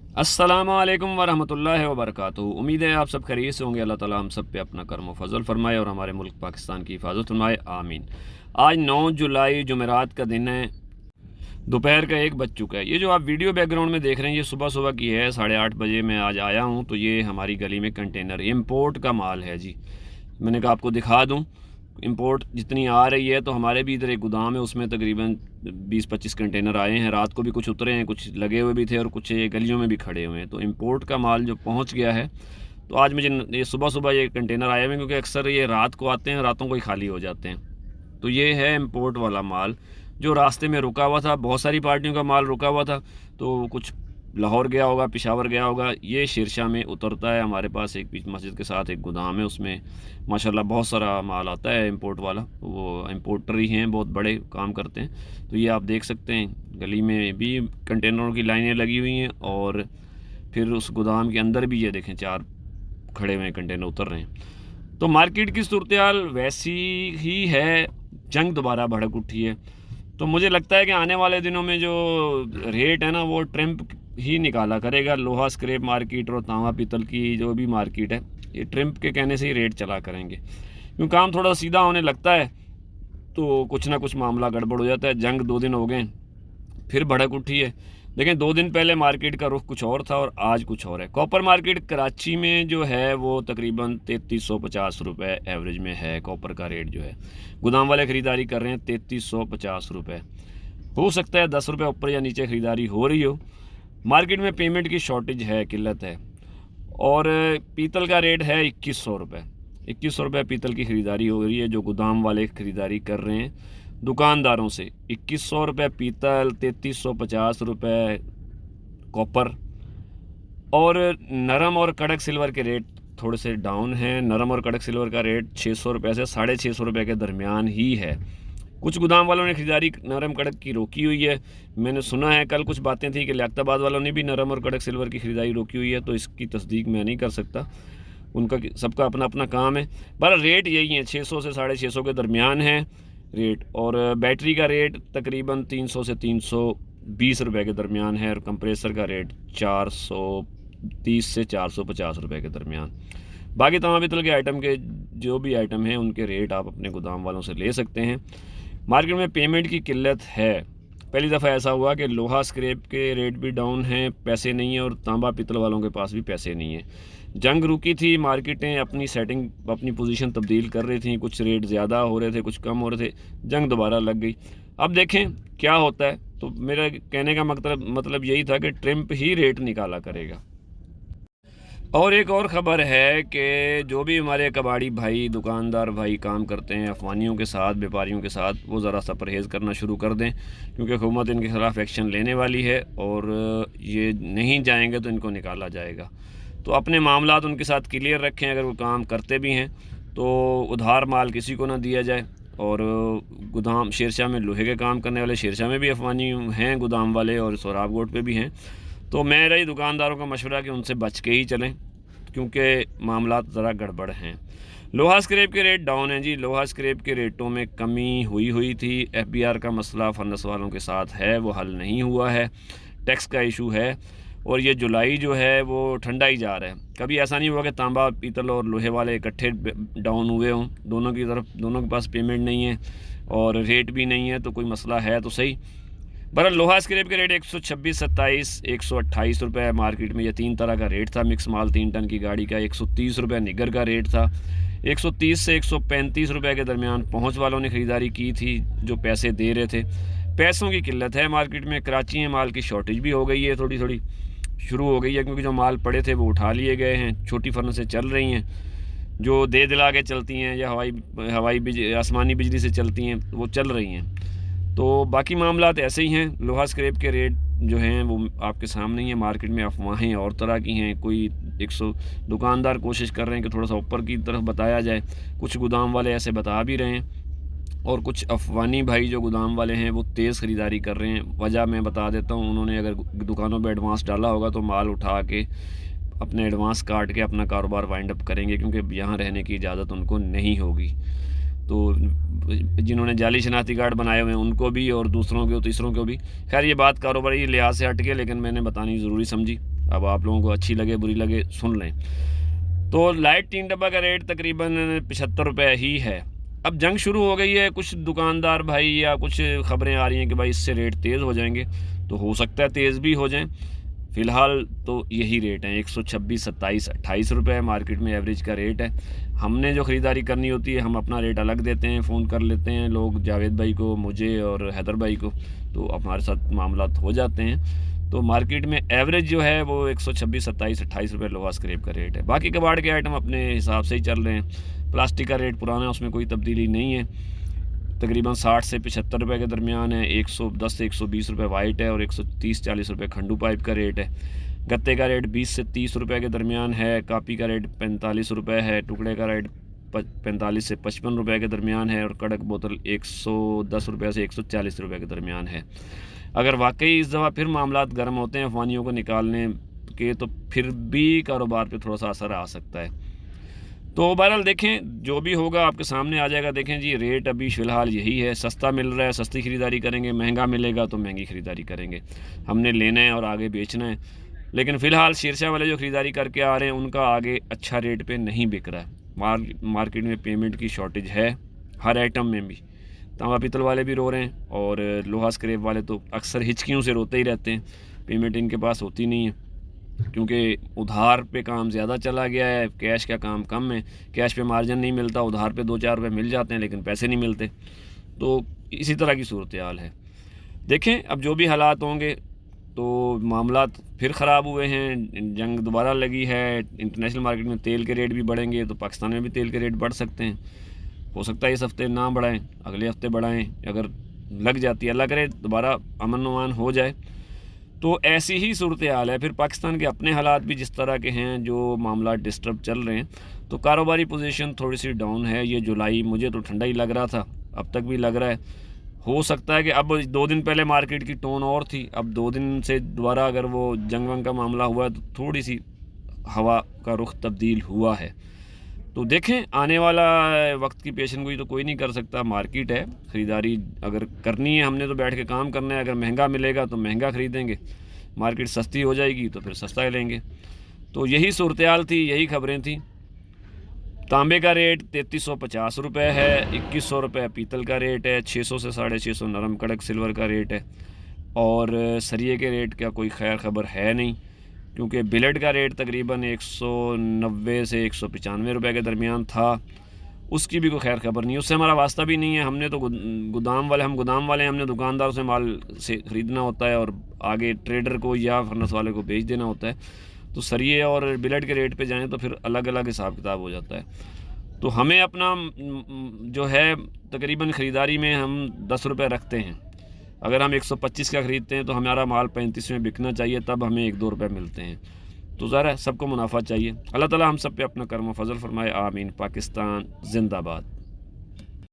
अस्सलामु अलैकुम वरहमतुल्लाहि वबरकातुहू। उम्मीद है आप सब खैरियत से होंगे। अल्लाह ताला हम सब पे अपना करम फजल फरमाए और हमारे मुल्क पाकिस्तान की हिफाजत फरमाए, आमीन। आज 9 जुलाई जुमेरात का दिन है, दोपहर का 1 बज चुका है। ये जो आप वीडियो बैकग्राउंड में देख रहे हैं ये सुबह सुबह की है, 8:30 बजे मैं आज आया हूँ। तो ये हमारी गली में कंटेनर इम्पोर्ट का माल है जी। मैंने कहा आपको दिखा दूँ इंपोर्ट जितनी आ रही है। तो हमारे भी इधर एक गोदाम है, उसमें तकरीबन 20-25 कंटेनर आए हैं। रात को भी कुछ उतरे हैं, कुछ लगे हुए भी थे और कुछ ये गलियों में भी खड़े हुए हैं। तो इंपोर्ट का माल जो पहुंच गया है, तो आज मुझे ये सुबह सुबह ये कंटेनर आए हुए हैं, क्योंकि अक्सर ये रात को आते हैं, रातों को ही खाली हो जाते हैं। तो ये है इंपोर्ट वाला माल जो रास्ते में रुका हुआ था। बहुत सारी पार्टियों का माल रुका हुआ था, तो कुछ लाहौर गया होगा, पेशावर गया होगा, ये शेरशाह में उतरता है। हमारे पास एक बीच मस्जिद के साथ एक गोदाम है, उसमें माशाल्लाह बहुत सारा माल आता है इंपोर्ट वाला। वो इंपोर्टर ही हैं, बहुत बड़े काम करते हैं। तो ये आप देख सकते हैं गली में भी कंटेनरों की लाइनें लगी हुई हैं, और फिर उस गोदाम के अंदर भी ये देखें 4 खड़े हुए कंटेनर उतर रहे हैं। तो मार्केट की सूरत हाल वैसी ही है, जंग दोबारा भड़क उठी है। तो मुझे लगता है कि आने वाले दिनों में जो रेट है ना, वो ट्रम्प ही निकाला करेगा। लोहा स्क्रैप मार्केट और तांबा पीतल की जो भी मार्केट है, ये ट्रम्प के कहने से ही रेट चला करेंगे। क्योंकि काम थोड़ा सीधा होने लगता है तो कुछ ना कुछ मामला गड़बड़ हो जाता है। जंग 2 दिन हो गए, फिर भड़क उठी है। देखें 2 दिन पहले मार्केट का रुख कुछ और था और आज कुछ और है। कॉपर मार्केट कराची में जो है वो तकरीबन 3350 रुपये एवरेज में है। कॉपर का रेट जो है गोदाम वाले ख़रीदारी कर रहे हैं 3350 रुपये। हो सकता है 10 रुपये ऊपर या नीचे ख़रीदारी हो रही हो। मार्केट में पेमेंट की शॉर्टेज है, किल्लत है। और पीतल का रेट है 2100 रुपये। 2100 रुपये पीतल की ख़रीदारी हो रही है, जो गोदाम वाले ख़रीदारी कर रहे हैं दुकानदारों से। 2100 रुपये पीतल, 3350 रुपये कॉपर। और नरम और कड़क सिल्वर के रेट थोड़े से डाउन हैं। नरम और कड़क सिल्वर का रेट 600 रुपये से 650 रुपये के दरमियान ही है। कुछ गोदाम वालों ने ख़रीदारी नरम कड़क की रोकी हुई है। मैंने सुना है कल कुछ बातें थी कि लियाकताबाद वालों ने भी नरम और कड़क सिल्वर की ख़रीदारी रोकी हुई है, तो इसकी तस्दीक मैं नहीं कर सकता, उनका सबका अपना अपना काम है। पर रेट यही है, 600 से 650 के दरमियान है रेट। और बैटरी का रेट तकरीबन 300 से 320 रुपये के दरमियान है। और कंप्रेसर का रेट 430 से 450 रुपये के दरमियान। बाकी तमाम पीतल के आइटम के जो भी आइटम हैं उनके रेट आप अपने गोदाम वालों से ले सकते हैं। मार्केट में पेमेंट की किल्लत है। पहली दफ़ा ऐसा हुआ कि लोहा स्क्रैप के रेट भी डाउन हैं, पैसे नहीं है, और तांबा पीतल वालों के पास भी पैसे नहीं है। जंग रुकी थी, मार्केटें अपनी सेटिंग अपनी पोजीशन तब्दील कर रही थी, कुछ रेट ज़्यादा हो रहे थे, कुछ कम हो रहे थे। जंग दोबारा लग गई, अब देखें क्या होता है। तो मेरा कहने का मतलब यही था कि ट्रम्प ही रेट निकाला करेगा। और एक और ख़बर है कि जो भी हमारे कबाड़ी भाई, दुकानदार भाई काम करते हैं अफवानियों के साथ, व्यापारियों के साथ, वो ज़रा सा परहेज़ करना शुरू कर दें, क्योंकि हुकूमत इनके ख़िलाफ़ एक्शन लेने वाली है और ये नहीं जाएंगे तो इनको निकाला जाएगा। तो अपने मामलात उनके साथ क्लियर रखें। अगर वो काम करते भी हैं तो उधार माल किसी को ना दिया जाए। और गोदाम शेरशाह में लोहे के काम करने वाले, शेरशाह में भी अफवानी हैं गोदाम वाले, और सोराब गोट पे भी हैं। तो मेरा ही दुकानदारों का मशवरा कि उनसे बच के ही चलें, क्योंकि मामलात ज़रा गड़बड़ हैं। लोहा स्क्रैप के रेट डाउन हैं जी। लोहा स्क्रैप के रेटों में कमी हुई थी। FBR का मसला फर्नेस वालों के साथ है, वो हल नहीं हुआ है। टैक्स का इशू है, और ये जुलाई जो है वो ठंडा ही जा रहा है। कभी ऐसा नहीं हुआ कि तांबा पीतल और लोहे वाले इकट्ठे डाउन हुए हों। दोनों की तरफ, दोनों के पास पेमेंट नहीं है और रेट भी नहीं है, तो कोई मसला है तो सही। बहरहाल लोहा स्क्रैप के रेट 126, 27, 128 रुपये मार्केट में। ये 3 तरह का रेट था। मिक्स माल 3 टन की गाड़ी का 130 रुपये निगर का रेट था। 130 से 135 रुपये के दरमियान पहुंच वालों ने ख़रीदारी की थी, जो पैसे दे रहे थे। पैसों की किल्लत है मार्केट में। कराची में माल की शॉर्टेज भी हो गई है, थोड़ी थोड़ी शुरू हो गई है, क्योंकि जो माल पड़े थे वो उठा लिए गए हैं। छोटी फर्नेसें चल रही हैं जो दे दिला के चलती हैं, या हवाई आसमानी बिजली से चलती हैं, वो चल रही हैं। तो बाकी मामलात ऐसे ही हैं। लोहा स्क्रैप के रेट जो हैं वो आपके सामने ही है। मार्केट में अफवाहें और तरह की हैं। कोई 100 दुकानदार कोशिश कर रहे हैं कि थोड़ा सा ऊपर की तरफ बताया जाए, कुछ गोदाम वाले ऐसे बता भी रहे हैं, और कुछ अफवानी भाई जो गोदाम वाले हैं वो तेज़ ख़रीदारी कर रहे हैं। वजह मैं बता देता हूँ। उन्होंने अगर दुकानों पर एडवांस डाला होगा तो माल उठा के अपने एडवांस काट के अपना कारोबार वाइंड अप करेंगे, क्योंकि यहाँ रहने की इजाज़त उनको नहीं होगी। तो जिन्होंने जाली शनाख्ती कार्ड बनाए हुए हैं उनको भी, और दूसरों को, तीसरों को भी। खैर ये बात कारोबारी लिहाज से हट के, लेकिन मैंने बतानी ज़रूरी समझी। अब आप लोगों को अच्छी लगे बुरी लगे सुन लें। तो लाइट 3 डब्बा का रेट तकरीबन 75 रुपये ही है। अब जंग शुरू हो गई है, कुछ दुकानदार भाई या कुछ ख़बरें आ रही हैं कि भाई इससे रेट तेज़ हो जाएंगे, तो हो सकता है तेज़ भी हो जाएं। फ़िलहाल तो यही रेट है 126, 27, 28 रुपये मार्केट में एवरेज का रेट है। हमने जो ख़रीदारी करनी होती है हम अपना रेट अलग देते हैं, फ़ोन कर लेते हैं लोग जावेद भाई को, मुझे और हैदर भाई को, तो हमारे साथ मामलात हो जाते हैं। तो मार्केट में एवरेज जो है वो 126, 27, 28 रुपये लोहा स्क्रैप का रेट है। बाकी कबाड़ के आइटम अपने हिसाब से ही चल रहे हैं। प्लास्टिक का रेट पुराना है, उसमें कोई तब्दीली नहीं है, तकरीबन 60 से 75 रुपये के दरमियान है। 110 से 120 रुपये वाइट है और 130-40 रुपये खंडू पाइप का रेट है। गत्ते का रेट 20 से 30 रुपये के दरमियान है। कापी का रेट 45 रुपये है। टुकड़े का रेट 45 से 55 रुपये के दरमियान है और कड़क बोतल 110 रुपये से 140 रुपये के दरमियान है। अगर वाकई इस दफ़ा फिर मामलात गर्म होते हैं अफवानियों को निकालने के, तो फिर भी कारोबार पे थोड़ा सा असर आ सकता है। तो बहरहाल देखें, जो भी होगा आपके सामने आ जाएगा। देखें जी, रेट अभी फ़िलहाल यही है, सस्ता मिल रहा है सस्ती ख़रीदारी करेंगे, महंगा मिलेगा तो महंगी ख़रीदारी करेंगे। हमने लेना है और आगे बेचना है। लेकिन फ़िलहाल शेरशाह वाले जो ख़रीदारी करके आ रहे हैं उनका आगे अच्छा रेट पे नहीं बिक रहा है। मार्केट में पेमेंट की शॉर्टेज है हर आइटम में भी। तांबा पीतल वाले भी रो रहे हैं और लोहा स्क्रैप वाले तो अक्सर हिचकियों से रोते ही रहते हैं। पेमेंट इनके पास होती नहीं है क्योंकि उधार पे काम ज़्यादा चला गया है, कैश का काम कम है। कैश पे मार्जिन नहीं मिलता, उधार पे 2-4 रुपये मिल जाते हैं लेकिन पैसे नहीं मिलते। तो इसी तरह की सूरत हाल है। देखें अब जो भी हालात होंगे, तो मामलात फिर ख़राब हुए हैं, जंग दोबारा लगी है, इंटरनेशनल मार्केट में तेल के रेट भी बढ़ेंगे, तो पाकिस्तान में भी तेल के रेट बढ़ सकते हैं। हो सकता है इस हफ़्ते ना बढ़ाएं, अगले हफ़्ते बढ़ाएं। अगर लग जाती है, अल्लाह करे दोबारा अमन नुमान हो जाए, तो ऐसी ही सूरत हाल है। फिर पाकिस्तान के अपने हालात भी जिस तरह के हैं, जो मामला डिस्टर्ब चल रहे हैं, तो कारोबारी पोजीशन थोड़ी सी डाउन है। ये जुलाई मुझे तो ठंडा ही लग रहा था, अब तक भी लग रहा है। हो सकता है कि अब 2 दिन पहले मार्केट की टोन और थी, अब 2 दिन से दोबारा अगर वो जंग वंग का मामला हुआ है तो थोड़ी सी हवा का रुख तब्दील हुआ है। तो देखें आने वाला वक्त की पेशन गोई तो कोई नहीं कर सकता। मार्केट है, ख़रीदारी अगर करनी है हमने तो बैठ के काम करना है। अगर महंगा मिलेगा तो महंगा ख़रीदेंगे, मार्केट सस्ती हो जाएगी तो फिर सस्ता लेंगे। तो यही सूरत हाल थी, यही ख़बरें थी। तांबे का रेट 3350 रुपये है। 2100 रुपये पीतल का रेट है। 600 से 650 नरम कड़क सिल्वर का रेट है। और सरिये के रेट का कोई खैर ख़बर है नहीं, क्योंकि बिलेट का रेट तकरीबन 190 से 195 रुपये के दरमियान था, उसकी भी कोई खैर खबर नहीं है। उससे हमारा वास्ता भी नहीं है। हमने तो गोदाम वाले हैं, हमने दुकानदारों से माल से ख़रीदना होता है और आगे ट्रेडर को या फर्नेस वाले को बेच देना होता है। तो सरिये और बिलेट के रेट पे जाएं तो फिर अलग अलग हिसाब किताब हो जाता है। तो हमें अपना जो है तकरीबन ख़रीदारी में हम 10 रुपये रखते हैं। अगर हम 125 का ख़रीदते हैं तो हमारा माल 35 में बिकना चाहिए, तब हमें 1-2 रुपये मिलते हैं। तो ज़रा सबको मुनाफा चाहिए। अल्लाह ताला हम सब पे अपना करम फजल फरमाए। आमीन। पाकिस्तान जिंदाबाद।